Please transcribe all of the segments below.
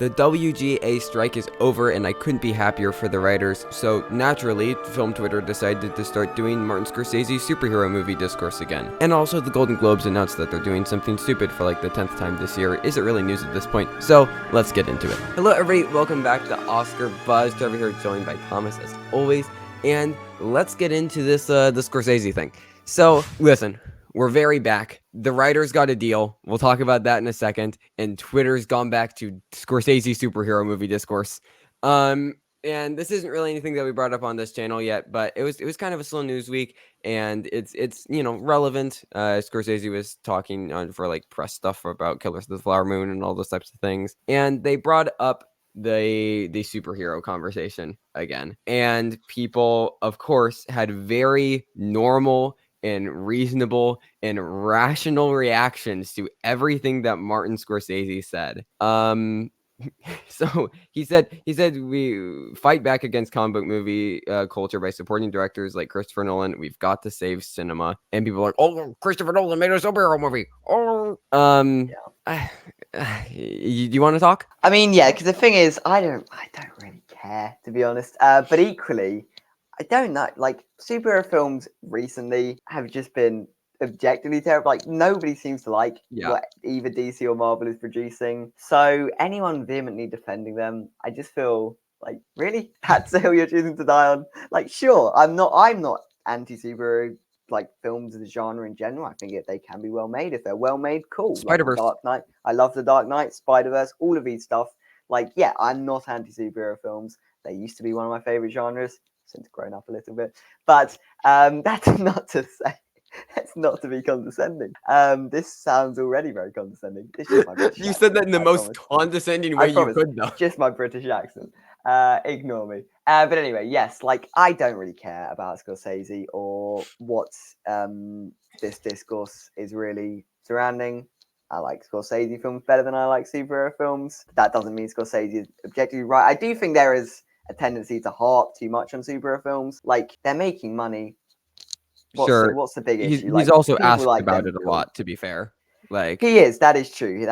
The WGA strike is over, and I couldn't be happier for the writers, so naturally, Film Twitter decided to start doing Martin Scorsese's superhero movie discourse again. And also, the Golden Globes announced that they're doing something stupid for like the 10th time this year. Is it really news at this point? So, let's get into it. Hello everybody, welcome back to Oscar Buzz. Trevor here, joined by Thomas as always, and let's get into this the Scorsese thing. So, listen. We're very back. The writers got a deal. We'll talk about that in a second. And Twitter's gone back to Scorsese superhero movie discourse. And this isn't really anything that we brought up on this channel yet, but it was kind of a slow news week, and it's relevant. Scorsese was talking for like press stuff about Killers of the Flower Moon and all those types of things, and they brought up the superhero conversation again, and people, of course, had very normal and reasonable and rational reactions to everything that Martin Scorsese said. So he said we fight back against comic book movie culture by supporting directors like Christopher Nolan. We've got to save cinema. And people are like, oh, Christopher Nolan made a superhero movie. Oh, you want to talk? I mean, yeah, because the thing is, I don't really care, to be honest. But equally, I don't know. Like, superhero films recently have just been objectively terrible. Like, nobody seems to like what either DC or Marvel is producing. So anyone vehemently defending them, I just feel like, really, that's the hill you're choosing to die on. Like, sure, I'm not anti-superhero like films as a genre in general. I think they can be well made. If they're well made, cool. Spider-Verse. Like Dark Knight. I love the Dark Knight, Spider-Verse, all of these stuff. Like, yeah, I'm not anti-superhero films. They used to be one of my favorite genres. Since grown up a little bit, but that's not to say that's not to be condescending. This sounds already very condescending. It's just my British you said that in the most condescending way you could, though. Just my British accent. Ignore me. But anyway, yes, like, I don't really care about Scorsese or what this discourse is really surrounding. I like Scorsese films better than I like superhero films. That doesn't mean Scorsese is objectively right. I do think there is a tendency to harp too much on superhero films. Like, they're making money. What's the big issue? He's also asked about it a lot, to be fair. Like, he is. That is true. He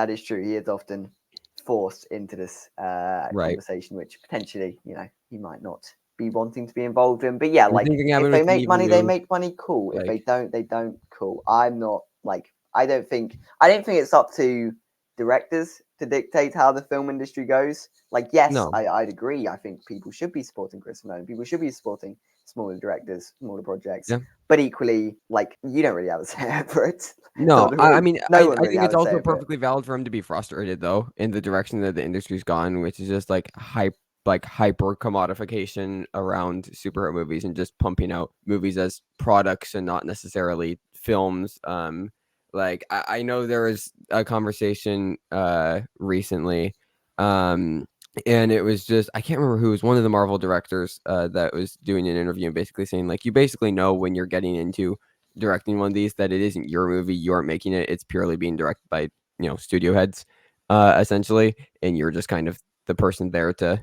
is often forced into this conversation, which potentially, he might not be wanting to be involved in. But yeah, like, if they make money, they make money. Cool. If they don't, they don't. Cool. I'm not like. I don't think it's up to directors to dictate how the film industry goes. Like, yes, no. I'd agree. I think people should be supporting Christopher Nolan. People should be supporting smaller directors, smaller projects. Yeah. But equally, like, you don't really have a say over it. No, I mean, I think it's also perfectly valid for him to be frustrated, though, in the direction that the industry's gone, which is just like hyper commodification around superhero movies and just pumping out movies as products and not necessarily films. Like, I know there was a conversation recently, and it was just, I can't remember who, it was one of the Marvel directors that was doing an interview and basically saying, like, you basically know when you're getting into directing one of these that it isn't your movie, you aren't making it, it's purely being directed by, studio heads, essentially, and you're just kind of the person there to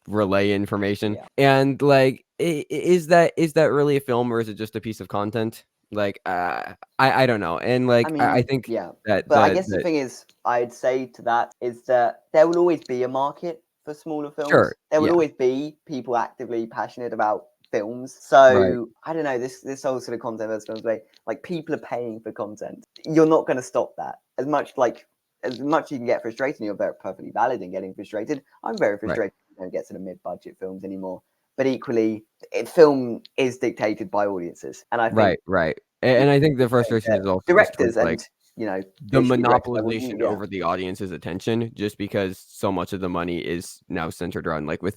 relay information. Yeah. And, like, is that really a film, or is it just a piece of content? Like, I don't know. And like, I mean, I think but I guess the thing is, I'd say to that is that there will always be a market for smaller films. Sure, there will always be people actively passionate about films. So I don't know, this whole sort of content versus films, like, people are paying for content. You're not going to stop that. As much you can get frustrated, and you're very perfectly valid in getting frustrated. I'm very frustrated when I don't get sort of mid-budget films anymore. But equally, film is dictated by audiences, and I think and I think the frustration is also directors and like, the monopolization over the audience's attention, just because so much of the money is now centered around, like, with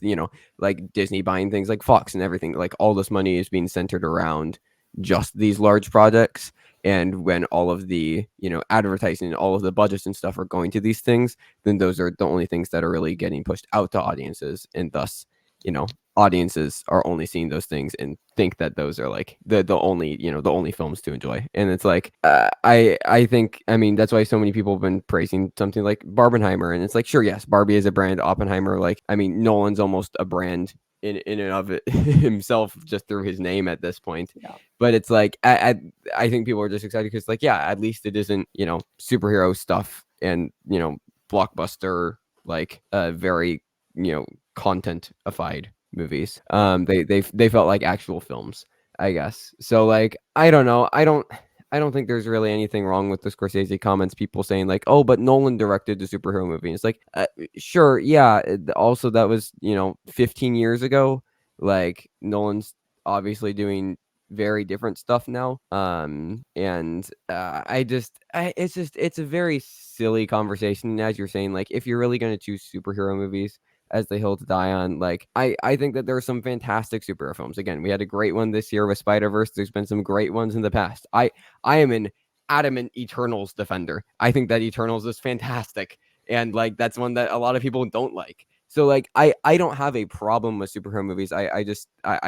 like Disney buying things like Fox and everything. Like, all this money is being centered around just these large projects, and when all of the advertising, all of the budgets and stuff are going to these things, then those are the only things that are really getting pushed out to audiences, and thus audiences are only seeing those things and think that those are like the only films to enjoy. And it's like, I think, I mean, that's why so many people have been praising something like Barbenheimer, and it's like, sure, yes, Barbie is a brand. Oppenheimer, like, I mean, Nolan's almost a brand in and of it himself, just through his name at this point. But it's like, I think people are just excited because, like, yeah, at least it isn't superhero stuff and blockbuster like very, content-ified movies. They felt like actual films, I guess. So like, I don't know. I don't think there's really anything wrong with the Scorsese comments. People saying like, "Oh, but Nolan directed the superhero movie." And it's like, sure, yeah. Also, that was 15 years ago. Like Nolan's obviously doing very different stuff now. And it's a very silly conversation. And as you're saying, like, if you're really going to choose superhero movies as the hill to die on, like, I think that there are some fantastic superhero films. Again, we had a great one this year with Spider-Verse. There's been some great ones in the past. I am an adamant Eternals defender. I think that Eternals is fantastic. And like, that's one that a lot of people don't like. So like, I don't have a problem with superhero movies. I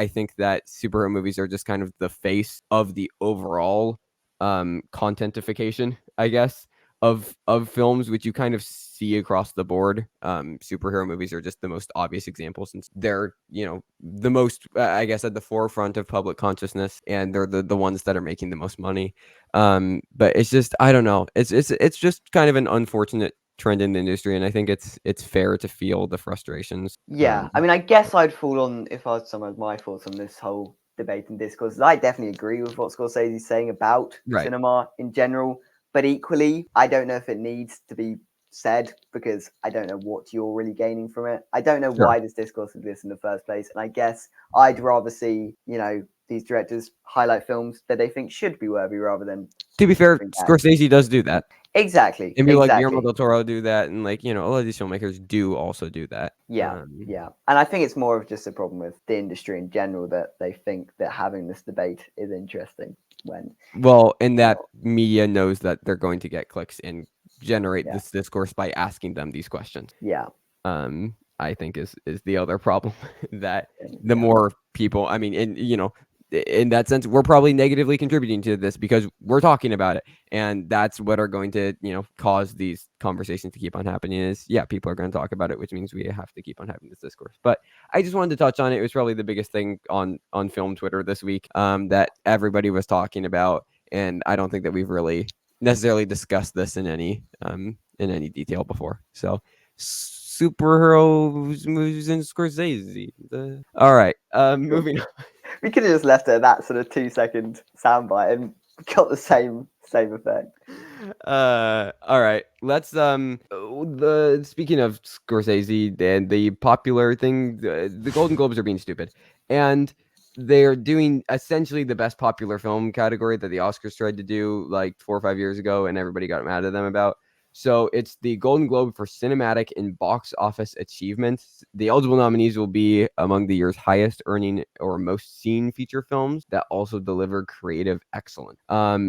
think that superhero movies are just kind of the face of the overall contentification, I guess, of films, which you kind of see across the board. Superhero movies are just the most obvious example, since they're the most, I guess, at the forefront of public consciousness, and they're the ones that are making the most money. But it's just, I don't know, it's just kind of an unfortunate trend in the industry, and I think it's fair to feel the frustrations. Yeah, I mean, I guess I'd fall on, if I was some of my thoughts on this whole debate and discourse, I definitely agree with what Scorsese is saying about cinema in general, but equally, I don't know if it needs to be said, because I don't know what you're really gaining from it. I don't know why this discourse exists in the first place, and I guess I'd rather see, these directors highlight films that they think should be worthy, rather than... To be fair, Scorsese does do that. Exactly. And people like Guillermo del Toro do that, and like, a lot of these filmmakers do also do that. Yeah, yeah. And I think it's more of just a problem with the industry in general, that they think that having this debate is interesting, when... Well, and that media knows that they're going to get clicks and generate this discourse by asking them these questions. Yeah. I think is the other problem, that the more people, I mean, and in that sense, we're probably negatively contributing to this because we're talking about it, and that's what are going to cause these conversations to keep on happening. Is people are going to talk about it, which means we have to keep on having this discourse. But I just wanted to touch on it. It was probably the biggest thing on film Twitter this week, that everybody was talking about, and I don't think that we've really necessarily discussed this in any detail before. So superhero movies and Scorsese. All right, moving on. We could have just left it at that sort of 2-second soundbite and got the same effect. All right, let's speaking of Scorsese and the popular thing, the Golden Globes are being stupid, and they're doing essentially the best popular film category that the Oscars tried to do like 4 or 5 years ago, and everybody got mad at them about. So it's the Golden Globe for cinematic and box office achievements. The eligible nominees will be among the year's highest earning or most seen feature films that also deliver creative excellence.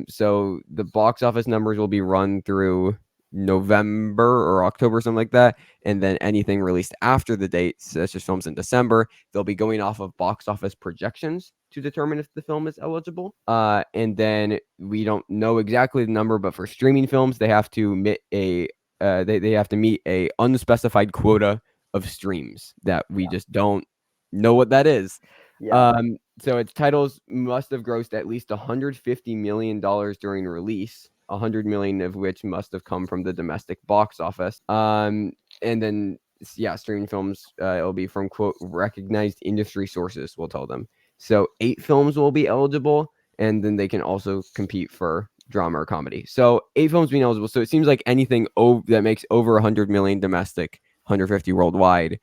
So the box office numbers will be run through November or October, something like that. And then anything released after the date, such as films in December, they'll be going off of box office projections to determine if the film is eligible. And then we don't know exactly the number, but for streaming films, they have to meet they have to meet a unspecified quota of streams that we just don't know what that is. So its titles must have grossed at least $150 million during release, 100 million of which must have come from the domestic box office. And then streaming films, it'll be from, quote, recognized industry sources, we'll tell them. So 8 films will be eligible, and then they can also compete for drama or comedy. So 8 films being eligible. So it seems like anything that makes over 100 million domestic, 150 worldwide,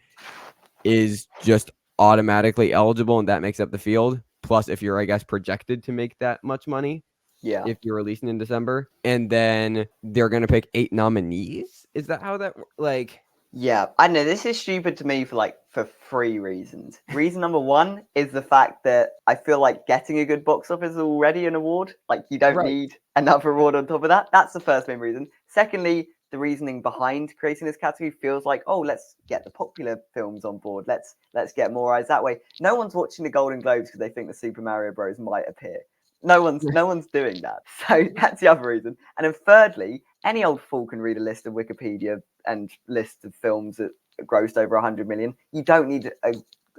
is just automatically eligible, and that makes up the field. Plus, if you're, I guess, projected to make that much money, if you're releasing in December, and then they're gonna pick 8 nominees. Is that how that like? Yeah, I know this is stupid to me for 3 reasons. Reason number 1 is the fact that I feel like getting a good box office is already an award. Like, you don't need another award on top of that. That's the first main reason. Secondly, the reasoning behind creating this category feels like, oh, let's get the popular films on board. Let's get more eyes that way. No one's watching the Golden Globes because they think the Super Mario Bros. Might appear. No one's doing that. So that's the other reason. And then thirdly, any old fool can read a list of Wikipedia and list of films that grossed over 100 million. You don't need a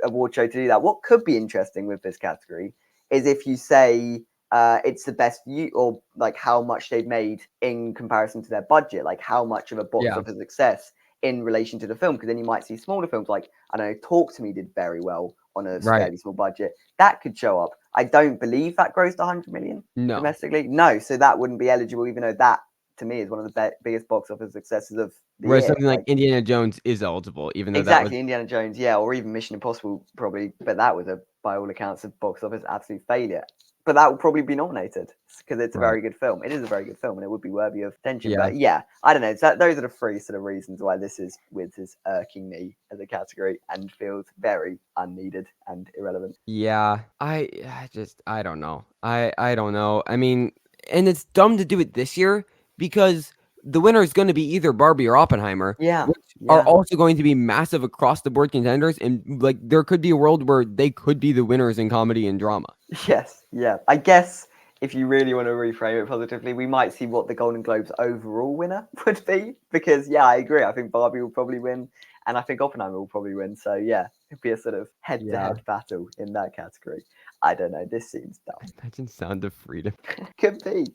award show to do that. What could be interesting with this category is if you say it's the best or like how much they've made in comparison to their budget, like how much of a box office success in relation to the film, because then you might see smaller films like, I don't know, Talk to Me did very well on a fairly small budget. That could show up. I don't believe that grossed 100 million domestically. No, so that wouldn't be eligible, even though that, to me, is one of the biggest box office successes of the year. Something like Indiana Jones is eligible, even though exactly Indiana Jones, or even Mission Impossible probably, but that was by all accounts, a box office absolute failure. But that will probably be nominated because it's a very good film. It is a very good film, and it would be worthy of attention. Yeah. But yeah, I don't know. Those are the three sort of reasons why this is irking me as a category and feels very unneeded and irrelevant. Yeah, I don't know. I don't know. I mean, and it's dumb to do it this year because the winner is going to be either Barbie or Oppenheimer, which are also going to be massive across the board contenders, and like there could be a world where they could be the winners in comedy and drama. Yes, yeah. I guess if you really want to reframe it positively, we might see what the Golden Globes overall winner would be, because I agree. I think Barbie will probably win, and I think Oppenheimer will probably win. So yeah, it'd be a sort of head-to-head battle in that category. I don't know. This seems dumb. Imagine Sound of Freedom. Could be.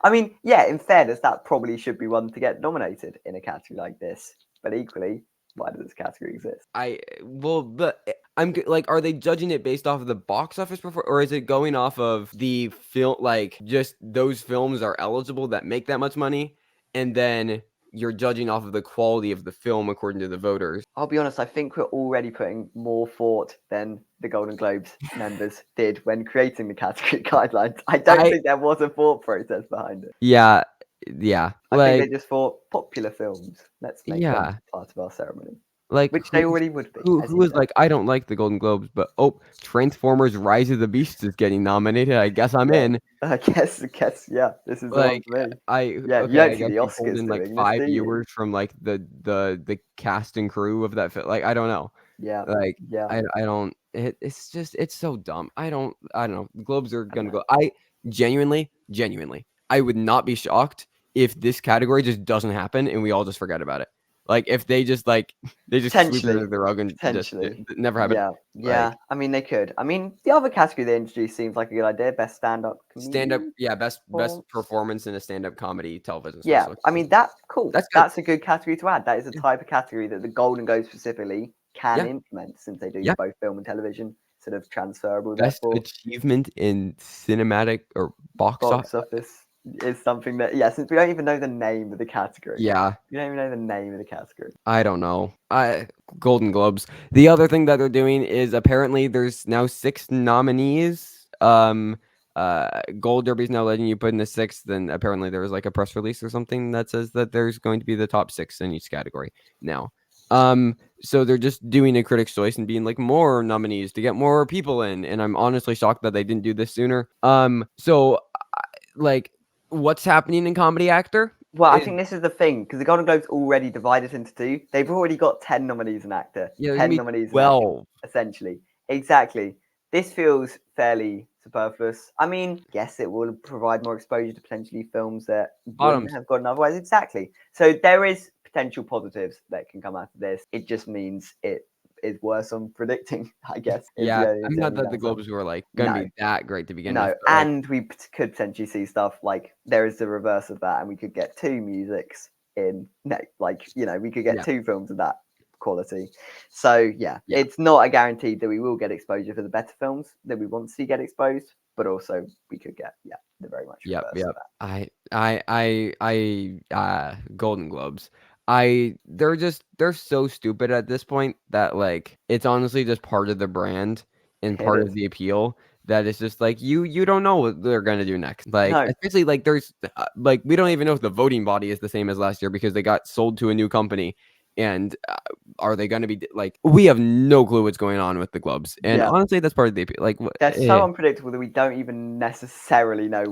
I mean, yeah, in fairness, that probably should be one to get nominated in a category like this. But equally, why does this category exist? But I'm like, are they judging it based off of the box office or is it going off of the film? Like, just those films are eligible that make that much money, and then you're judging off of the quality of the film according to the voters. I'll be honest, I think we're already putting more thought than the Golden Globes members did when creating the category guidelines. I don't think there was a thought process behind it. Yeah. I think they just thought popular films. Let's make them part of our ceremony. Like, which they already would be. Who was like, I don't like the Golden Globes, but Transformers: Rise of the Beasts is getting nominated. I guess I'm in. I guess, yeah. This is like the one for me. you don't see the Oscars in like 5 viewers from like the cast and crew of that film. Like, I don't know. I don't. It's just, it's so dumb. I don't know. The Globes are gonna go. I genuinely, I would not be shocked if this category just doesn't happen and we all just forget about it. Like, if they just sweep it under the rug and just never happen. Yeah. I mean, they could. I mean, the other category they introduced seems like a good idea. Best stand-up comedian. Best performance in a stand-up comedy television. Yeah, I mean, that's cool. That's a good category to add. That is a type of category that the Golden Globes specifically can implement, since they do both film and television, sort of transferable. Best achievement in cinematic or box office is something that, since we don't even know the name of the category. You don't even know the name of the category. I don't know. Golden Globes. The other thing that they're doing is apparently there's now 6 nominees. Gold Derby's now letting you put in the 6th, and apparently there was like a press release or something that says that there's going to be the top 6 in each category now. So they're just doing a Critics' Choice and being like, more nominees to get more people in, and I'm honestly shocked that they didn't do this sooner. Like, what's happening in comedy actor? Well, I think this is the thing, because the Golden Globes already divided into 2. They've already got 10 nominees in actor. 10 nominees 12. in actor, essentially. Exactly. This feels fairly superfluous. I mean, yes, it will provide more exposure to potentially films that wouldn't have gotten otherwise. Exactly. So there is potential positives that can come out of this. It just means it is worse on predicting, I guess. I'm not that the Globes were like going to be that great to begin with. And we could potentially see stuff like, there is the reverse of that, and we could get 2 musics in, we could get 2 films of that quality. So it's not a guarantee that we will get exposure for the better films that we want to see get exposed, but also we could get the very much reverse of that. Golden Globes. They're so stupid at this point that like it's honestly just part of the brand and part of the appeal, that it's just like you don't know what they're gonna do next. Like, especially like there's like, we don't even know if the voting body is the same as last year because they got sold to a new company. And are they going to be like, we have no clue what's going on with the Globes, and honestly that's part of the appeal. Like, they're so unpredictable that we don't even necessarily know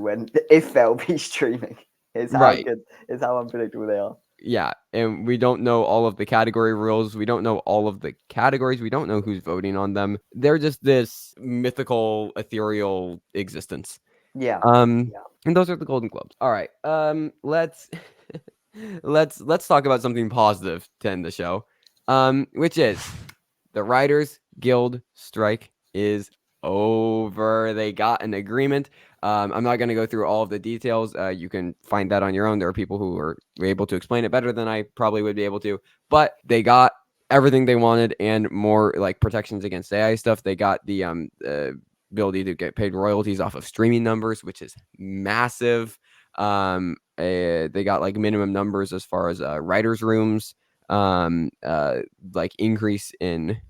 if they'll be streaming. Is how unpredictable they are. Yeah, and we don't know all of the category rules. We don't know all of the categories. We don't know who's voting on them. They're just this mythical, ethereal existence. And those are the Golden Globes. All right. Let's talk about something positive to end the show. Which is the Writers Guild strike is over. They got an agreement. I'm not going to go through all of the details. You can find that on your own. There are people who are able to explain it better than I probably would be able to, but they got everything they wanted and more, like protections against AI stuff. They got the ability to get paid royalties off of streaming numbers, which is massive. They got like minimum numbers as far as writers' rooms, like increase in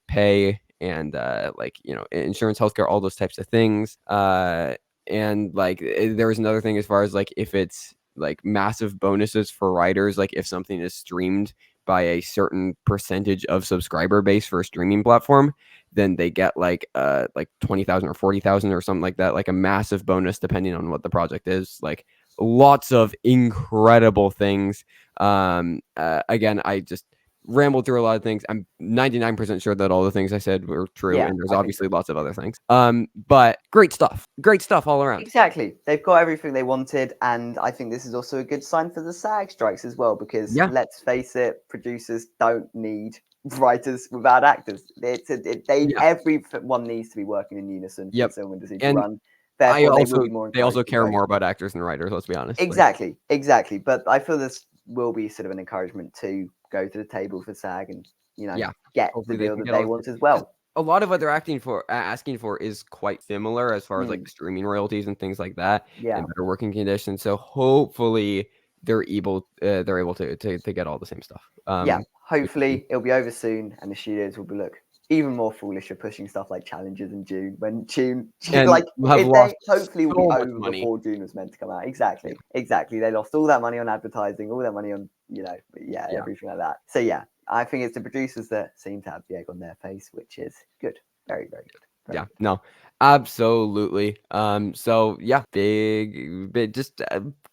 pay and like, you know, insurance, healthcare, all those types of things. And like there was another thing as far as like if it's like massive bonuses for writers, like if something is streamed by a certain percentage of subscriber base for a streaming platform, then they get like 20,000 or 40,000 or something like that, like a massive bonus depending on what the project is. Like lots of incredible things. Again, I just rambled through a lot of things. I'm 99% sure that all the things I said were true, and there's obviously lots of other things. But great stuff all around. Exactly, they've got everything they wanted, and I think this is also a good sign for the SAG strikes as well, because let's face it, producers don't need writers without actors. Everyone needs to be working in unison for the film industry to run. Therefore, they also care more about actors than writers. Let's be honest. Exactly. But I feel this will be sort of an encouragement to go to the table for SAG and, you know, get the deal that they want as well. A lot of what they're asking for is quite similar as far as like streaming royalties and things like that, and better working conditions. So hopefully they're able to get all the same stuff. Hopefully it'll be over soon, and the studios will be even more foolish for pushing stuff like challenges in June, when June like hopefully will be over before June was meant to come out. Exactly. They lost all that money on advertising, all that money on, you know, everything like that. So I think it's the producers that seem to have the egg on their face, which is good. Very, very good. No, absolutely. So big just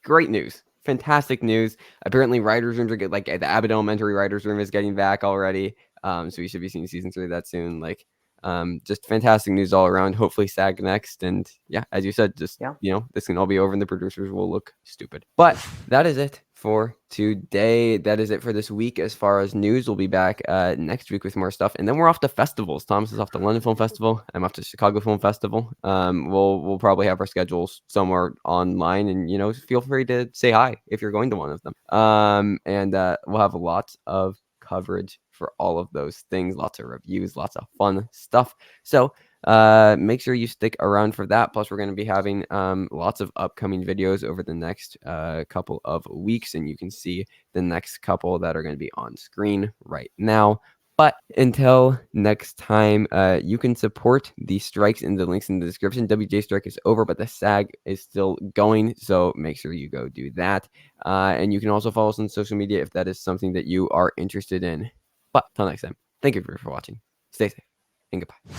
great news. Fantastic news. Apparently writers' rooms are good. Like the Abbott Elementary writers' room is getting back already. So we should be seeing season 3 of that soon. Like just fantastic news all around. Hopefully SAG next. And as you said, just you know, this can all be over and the producers will look stupid. But that is it for today. That is it for this week as far as news. We'll be back next week with more stuff, and then we're off to festivals. Thomas is off to London Film Festival. I'm off to Chicago Film Festival. We'll probably have our schedules somewhere online, and you know, feel free to say hi if you're going to one of them. And we'll have lots of coverage for all of those things, lots of reviews, lots of fun stuff. So make sure you stick around for that. Plus we're going to be having lots of upcoming videos over the next couple of weeks, and you can see the next couple that are going to be on screen right now. But until next time, you can support the strikes in the links in the description. WGA Strike is over, but the SAG is still going, so make sure you go do that. And you can also follow us on social media if that is something that you are interested in. But until next time, thank you for watching. Stay safe and goodbye.